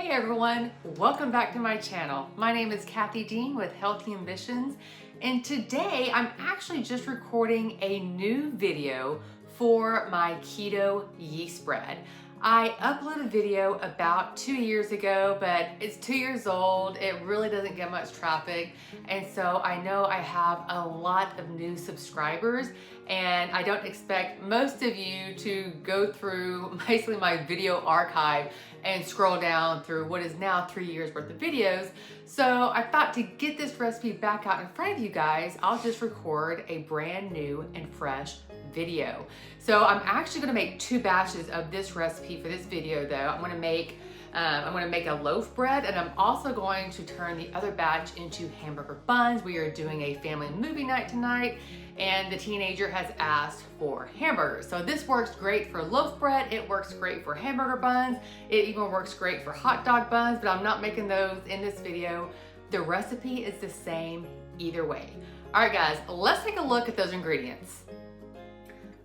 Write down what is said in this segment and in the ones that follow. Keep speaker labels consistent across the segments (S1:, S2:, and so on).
S1: Hey everyone, welcome back to my channel. My name is Kathy Dean with Healthy Ambitions, and today I'm actually just recording a new video for my keto yeast bread. I uploaded a video about 2 years ago, but it's 2 years old. It really doesn't get much traffic. And so I know I have a lot of new subscribers, and I don't expect most of you to go through basically my video archive and scroll down through what is now 3 years worth of videos. So I thought to get this recipe back out in front of you guys, I'll just record a brand new and fresh video. So I'm actually gonna make 2 batches of this recipe for this video though. I'm gonna make a loaf bread, and I'm also going to turn the other batch into hamburger buns. We are doing a family movie night tonight, and the teenager has asked for hamburgers. So this works great for loaf bread, it works great for hamburger buns, it even works great for hot dog buns, but I'm not making those in this video. The recipe is the same either way. All right guys, let's take a look at those ingredients.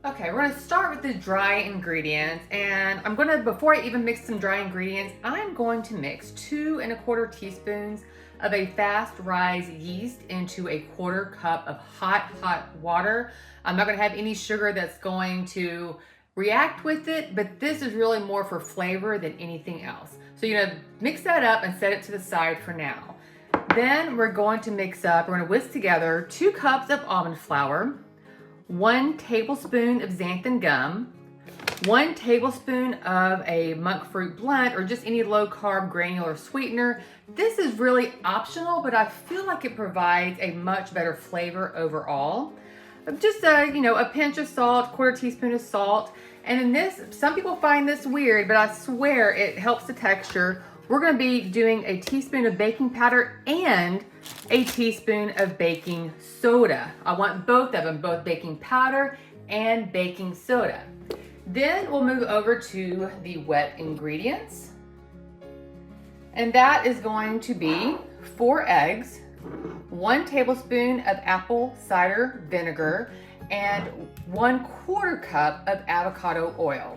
S1: Okay, we're gonna start with the dry ingredients, and before I even mix some dry ingredients, I'm going to mix 2 1/4 teaspoons of a fast rise yeast into a 1/4 cup of hot water. I'm not gonna have any sugar that's going to react with it, but this is really more for flavor than anything else. So you're gonna mix that up and set it to the side for now. Then we're going to we're gonna whisk together 2 cups of almond flour, 1 tablespoon of xanthan gum, 1 tablespoon of a monk fruit blend, or just any low carb granular sweetener. This is really optional, but I feel like it provides a much better flavor overall. Just a pinch of salt, 1/4 teaspoon of salt. And in this, some people find this weird, but I swear it helps the texture. We're gonna be doing a teaspoon of baking powder and a teaspoon of baking soda. I want both of them, both baking powder and baking soda. Then we'll move over to the wet ingredients. And that is going to be 4 eggs, 1 tablespoon of apple cider vinegar, and 1/4 cup of avocado oil.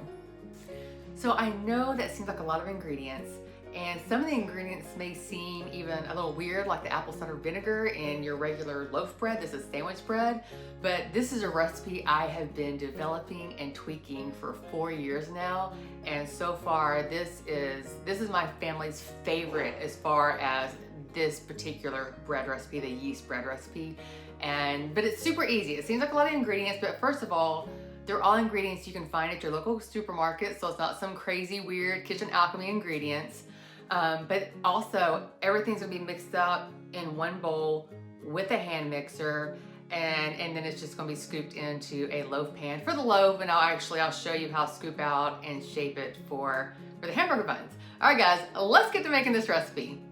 S1: So I know that seems like a lot of ingredients, and some of the ingredients may seem even a little weird, like the apple cider vinegar in your regular loaf bread. This is sandwich bread, but this is a recipe I have been developing and tweaking for 4 years now, and so far this is my family's favorite as far as this particular bread recipe, the yeast bread recipe. But it's super easy. It seems like a lot of ingredients, but first of all, they're all ingredients you can find at your local supermarket, so it's not some crazy weird kitchen alchemy ingredients. But also everything's gonna be mixed up in one bowl with a hand mixer, and then it's just gonna be scooped into a loaf pan for the loaf, and I'll show you how to scoop out and shape it for the hamburger buns. All right guys, let's get to making this recipe.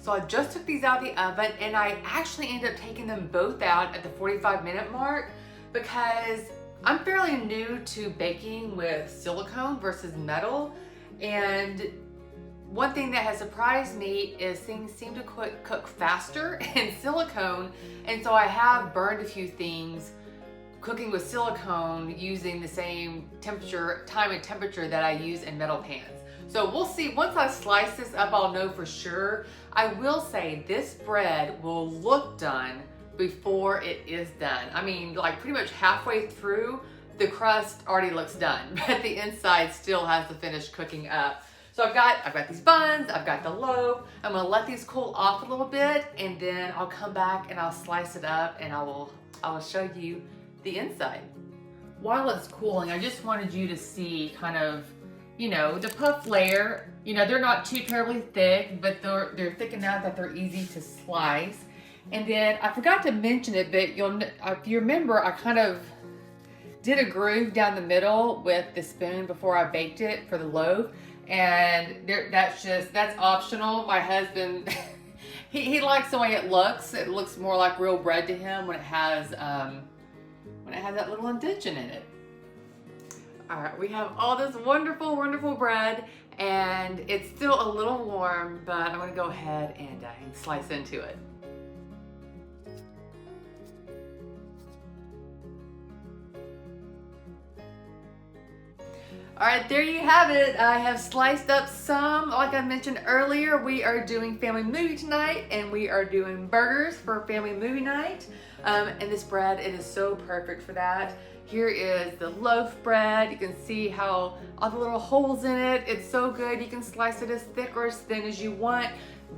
S1: So I just took these out of the oven, and I actually ended up taking them both out at the 45-minute mark because I'm fairly new to baking with silicone versus metal. And one thing that has surprised me is things seem to cook faster in silicone. And so I have burned a few things cooking with silicone using the same time and temperature that I use in metal pans. So we'll see. Once I slice this up, I'll know for sure. I will say this bread will look done before it is done. I mean, like pretty much halfway through, the crust already looks done, but the inside still has to finish cooking up. So I've got these buns, I've got the loaf. I'm gonna let these cool off a little bit, and then I'll come back and I'll slice it up, and I will show you the inside. While it's cooling, I just wanted you to see kind of, you know, the puff layer. You know, they're not too terribly thick, but they're thick enough that they're easy to slice. And then I forgot to mention it, but if you remember, I kind of did a groove down the middle with the spoon before I baked it for the loaf. And that's optional. My husband, he likes the way it looks. It looks more like real bread to him when it has that little indentation in it. All right, we have all this wonderful, wonderful bread, and it's still a little warm, but I'm gonna go ahead and slice into it. All right, there you have it. I have sliced up some. Like I mentioned earlier, we are doing family movie tonight, and we are doing burgers for family movie night. And this bread, it is so perfect for that. Here is the loaf bread. You can see how all the little holes in it. It's so good. You can slice it as thick or as thin as you want.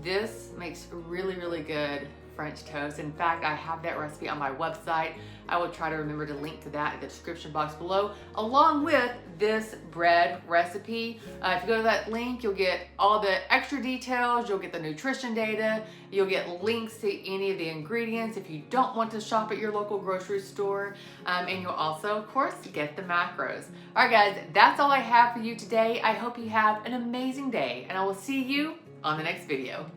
S1: This makes really, really good French toast. In fact, I have that recipe on my website. I will try to remember to link to that in the description box below, along with this bread recipe. If you go to that link, you'll get all the extra details, you'll get the nutrition data, you'll get links to any of the ingredients if you don't want to shop at your local grocery store, and you'll also, of course, get the macros. All right, guys, that's all I have for you today. I hope you have an amazing day, and I will see you on the next video.